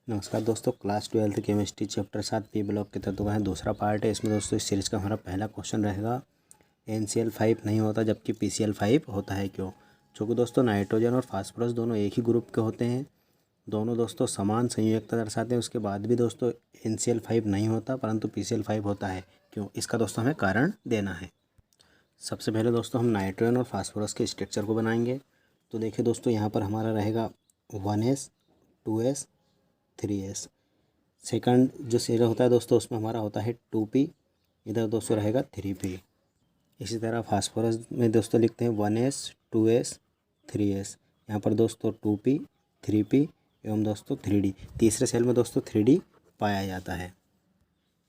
नमस्कार दोस्तों, class 12 chemistry chapter 7 P block के तत्वों का दूसरा पार्ट है। इसमें दोस्तों इस सीरीज़ का हमारा पहला क्वेश्चन रहेगा NCl5 नहीं होता जबकि PCl5 होता है क्यों। चूँकि दोस्तों नाइट्रोजन और फास्फोरस दोनों एक ही ग्रुप के होते हैं, दोनों दोस्तों समान संयोजकता दर्शाते हैं। उसके बाद भी दोस्तों NCl5 नहीं होता परंतु PCl5 होता है क्यों, इसका दोस्तों हमें कारण देना है। सबसे पहले दोस्तों हम नाइट्रोजन और फास्फोरस के स्ट्रक्चर को बनाएंगे। तो देखिए दोस्तों, यहाँ पर हमारा रहेगा 1s 2s 3s। सेकंड जो शेयर होता है दोस्तों उसमें हमारा होता है 2p, इधर दोस्तों रहेगा 3p। इसी तरह फास्फोरस में दोस्तों लिखते हैं 1s 2s 3s। यहाँ पर दोस्तों 2p 3p एवं दोस्तों 3d। तीसरे सेल में दोस्तों 3d पाया जाता है।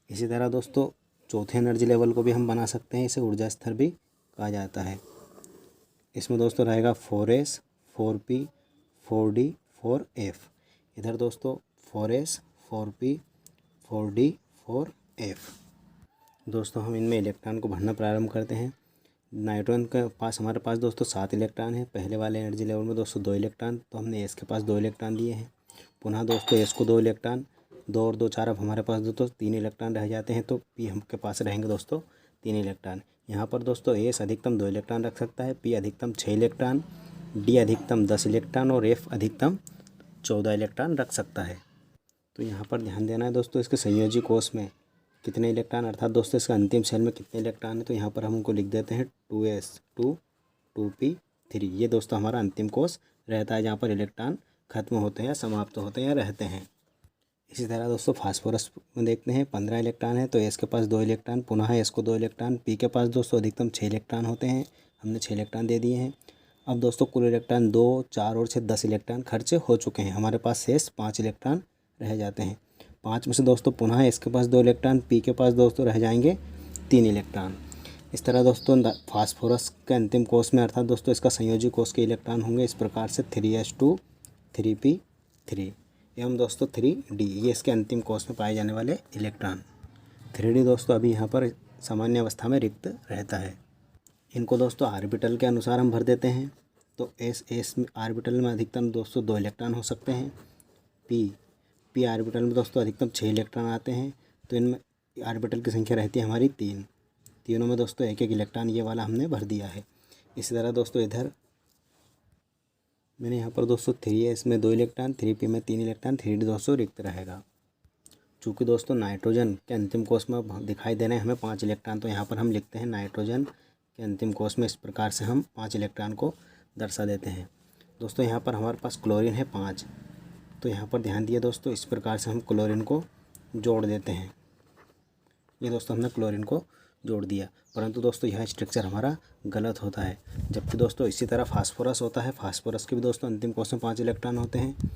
इसी तरह दोस्तों चौथे एनर्जी लेवल को भी हम बना सकते हैं, इसे ऊर्जा स्तर भी कहा जाता है। इसमें दोस्तों रहेगा 4s 4p 4d 4f। इधर दोस्तों 4s 4p 4d 4f। दोस्तों हम इनमें इलेक्ट्रॉन को भरना प्रारंभ करते हैं। नाइट्रोजन के पास हमारे पास दोस्तों 7 इलेक्ट्रॉन है। पहले वाले एनर्जी लेवल में दोस्तों 2 इलेक्ट्रॉन, तो हमने एस के पास 2 इलेक्ट्रॉन दिए हैं। पुनः दोस्तों एस को 2 इलेक्ट्रॉन, 2 और 2 4, अब हमारे पास दोस्तों 3 इलेक्ट्रॉन रह जाते हैं। तो पी हम के पास रहेंगे दोस्तों 3 इलेक्ट्रॉन। यहाँ पर दोस्तों एस अधिकतम 2 इलेक्ट्रॉन रख सकता है, पी अधिकतम 6 इलेक्ट्रॉन, डी अधिकतम 10 इलेक्ट्रॉन और एफ अधिकतम 14 इलेक्ट्रॉन रख सकता है। तो यहाँ पर ध्यान देना है दोस्तों, इसके संयोजी कोष में कितने इलेक्ट्रॉन, अर्थात दोस्तों इसका अंतिम सेल में कितने इलेक्ट्रॉन है। तो यहाँ पर हम उनको लिख देते हैं 2s 2 2p 3। ये दोस्तों हमारा अंतिम कोष रहता है जहाँ पर इलेक्ट्रॉन खत्म होते हैं या समाप्त होते हैं या रहते हैं। इसी तरह दोस्तों फास्फोरस में देखते हैं 15 इलेक्ट्रॉन है, तो एस के पास 2 इलेक्ट्रॉन, पुनः एस को 2 इलेक्ट्रॉन, पी के पास दोस्तों अधिकतम 6 इलेक्ट्रॉन होते हैं, हमने 6 इलेक्ट्रॉन दे दिए हैं। अब दोस्तों कुल इलेक्ट्रॉन 2 4 और 6 10 इलेक्ट्रॉन खर्च हो चुके हैं। हमारे पास शेष 5 इलेक्ट्रॉन रह जाते हैं। 5 में से दोस्तों पुनः इसके पास 2 इलेक्ट्रॉन, पी के पास दोस्तों रह जाएंगे 3 इलेक्ट्रॉन। इस तरह दोस्तों फास्फोरस के अंतिम कोष में अर्थात दोस्तों इसका संयोजी कोष के इलेक्ट्रॉन होंगे इस प्रकार से 3s2 3p3 एवं दोस्तों 3d। ये इसके अंतिम कोष में पाए जाने वाले इलेक्ट्रॉन। 3d दोस्तों अभी यहाँ पर सामान्य अवस्था में रिक्त रहता है। इनको दोस्तों आर्बिटल के अनुसार हम भर देते हैं। तो एस आर्बिटल में अधिकतम दोस्तों 2 इलेक्ट्रॉन हो सकते हैं। पी आर्बिटल में दोस्तों अधिकतम 6 इलेक्ट्रॉन आते हैं। तो इनमें आर्बिटल की संख्या रहती है हमारी 3। तीनों में दोस्तों एक एक इलेक्ट्रॉन ये वाला हमने भर दिया है। इसी तरह दोस्तों इधर मैंने यहाँ पर दोस्तों 3s में 2 इलेक्ट्रॉन, 3p में 3 इलेक्ट्रॉन, 3d दोस्तों रिक्त रहेगा। चूँकि दोस्तों नाइट्रोजन के अंतिम कोष में दिखाई दे रहे हैं हमें 5 इलेक्ट्रॉन, तो यहाँ पर हम लिखते हैं नाइट्रोजन के अंतिम कोष में इस प्रकार से हम 5 इलेक्ट्रॉन को दर्शा देते हैं। दोस्तों यहाँ पर हमारे पास क्लोरीन है 5, तो यहाँ पर ध्यान दिए दोस्तों इस प्रकार से हम क्लोरीन को जोड़ देते हैं। ये दोस्तों हमने क्लोरीन को जोड़ दिया, परंतु दोस्तों यह स्ट्रक्चर हमारा गलत होता है। जबकि दोस्तों इसी तरह फास्फोरस होता है। फास्फोरस के भी दोस्तों अंतिम कोष में 5 इलेक्ट्रॉन होते हैं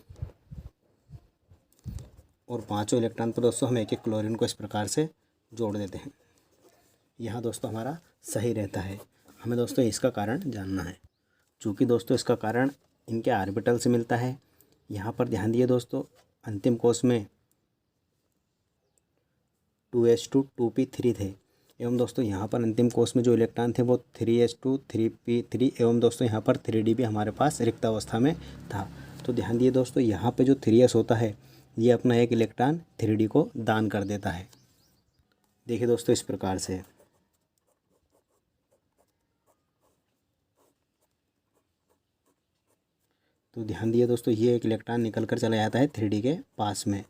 और 5 इलेक्ट्रॉन पर दोस्तों हम एक एक क्लोरीन को इस प्रकार से जोड़ देते हैं। यहाँ दोस्तों हमारा सही रहता है। हमें दोस्तों इसका कारण जानना है। चूँकि दोस्तों इसका कारण इनके आर्बिटल से मिलता है। यहाँ पर ध्यान दिए दोस्तों, अंतिम कोष में 2s2 2p3 थे एवं दोस्तों यहाँ पर अंतिम कोष में जो इलेक्ट्रॉन थे वो 3s2 3p3 एवं दोस्तों यहाँ पर 3d भी हमारे पास रिक्त अवस्था में था। तो ध्यान दिए दोस्तों, यहाँ पे जो 3s होता है ये अपना एक इलेक्ट्रॉन 3d को दान कर देता है। देखिए दोस्तों इस प्रकार से। तो ध्यान दिए दोस्तों, ये एक इलेक्ट्रॉन निकल कर चला जाता है 3d के पास में।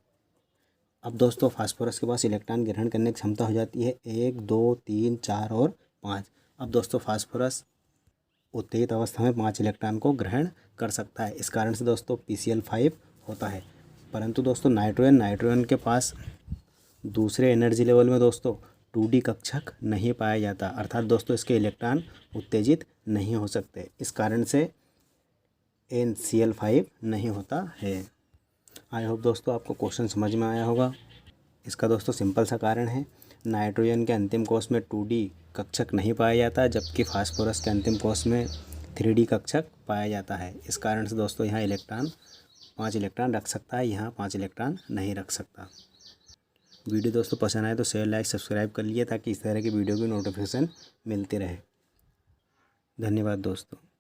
अब दोस्तों फास्फोरस के पास इलेक्ट्रॉन ग्रहण करने की क्षमता हो जाती है 1 2 3 4 और 5। अब दोस्तों फास्फोरस उत्तेजित अवस्था में 5 इलेक्ट्रॉन को ग्रहण कर सकता है। इस कारण से दोस्तों PCl5 होता है। परंतु दोस्तों नाइट्रोजन के पास दूसरे एनर्जी लेवल में दोस्तों 2d कक्षक नहीं पाया जाता, अर्थात दोस्तों इसके इलेक्ट्रॉन उत्तेजित नहीं हो सकते। इस कारण से NCl5 नहीं होता है। आई होप दोस्तों आपको क्वेश्चन समझ में आया होगा। इसका दोस्तों सिंपल सा कारण है, नाइट्रोजन के अंतिम कोष में 2d कक्षक नहीं पाया जाता जबकि फास्फोरस के अंतिम कोष में 3d कक्षक पाया जाता है। इस कारण से दोस्तों यहाँ 5 इलेक्ट्रॉन रख सकता है, यहाँ 5 इलेक्ट्रॉन नहीं रख सकता। वीडियो दोस्तों पसंद आए तो शेयर लाइक सब्सक्राइब कर लिए ताकि इस तरह की वीडियो की नोटिफिकेशन मिलती रहे। धन्यवाद दोस्तों।